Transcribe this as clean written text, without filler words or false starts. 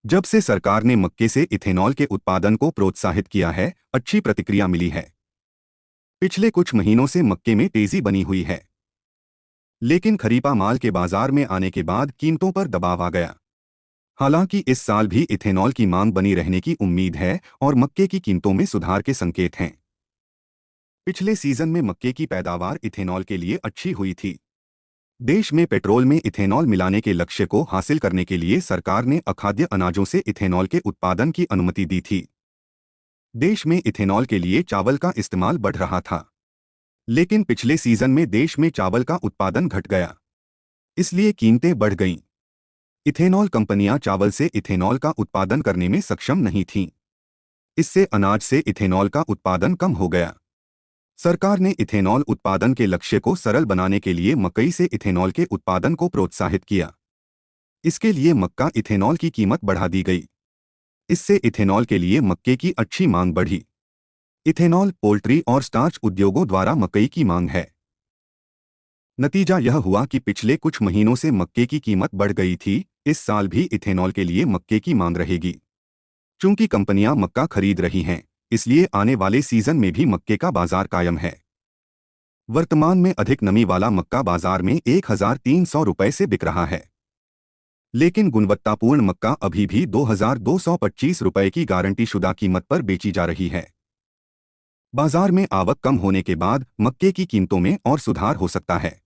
जब से सरकार ने मक्के से इथेनॉल के उत्पादन को प्रोत्साहित किया है, अच्छी प्रतिक्रिया मिली है। पिछले कुछ महीनों से मक्के में तेजी बनी हुई है, लेकिन खरीपा माल के बाजार में आने के बाद कीमतों पर दबाव आ गया। हालांकि इस साल भी इथेनॉल की मांग बनी रहने की उम्मीद है और मक्के की कीमतों में सुधार के संकेत हैं। पिछले सीजन में मक्के की पैदावार इथेनॉल के लिए अच्छी हुई थी। देश में पेट्रोल में इथेनॉल मिलाने के लक्ष्य को हासिल करने के लिए सरकार ने अखाद्य अनाजों से इथेनॉल के उत्पादन की अनुमति दी थी। देश में इथेनॉल के लिए चावल का इस्तेमाल बढ़ रहा था, लेकिन पिछले सीजन में देश में चावल का उत्पादन घट गया, इसलिए कीमतें बढ़ गईं। इथेनॉल कंपनियां चावल से इथेनॉल का उत्पादन करने में सक्षम नहीं थीं। इससे अनाज से इथेनॉल का उत्पादन कम हो गया। सरकार ने इथेनॉल उत्पादन के लक्ष्य को सरल बनाने के लिए मकई से इथेनॉल के उत्पादन को प्रोत्साहित किया। इसके लिए मक्का इथेनॉल की कीमत बढ़ा दी गई। इससे इथेनॉल के लिए मक्के की अच्छी मांग बढ़ी। इथेनॉल, पोल्ट्री और स्टार्च उद्योगों द्वारा मकई की मांग है। नतीजा यह हुआ कि पिछले कुछ महीनों से मक्के की कीमत बढ़ गई थी। इस साल भी इथेनॉल के लिए मक्के की मांग रहेगी। चूंकि कंपनियां मक्का खरीद रही हैं, इसलिए आने वाले सीजन में भी मक्के का बाजार कायम है। वर्तमान में अधिक नमी वाला मक्का बाजार में 1,300 रुपये से बिक रहा है, लेकिन गुणवत्तापूर्ण मक्का अभी भी 2,225 रुपये की गारंटीशुदा कीमत पर बेची जा रही है। बाजार में आवक कम होने के बाद मक्के की कीमतों में और सुधार हो सकता है।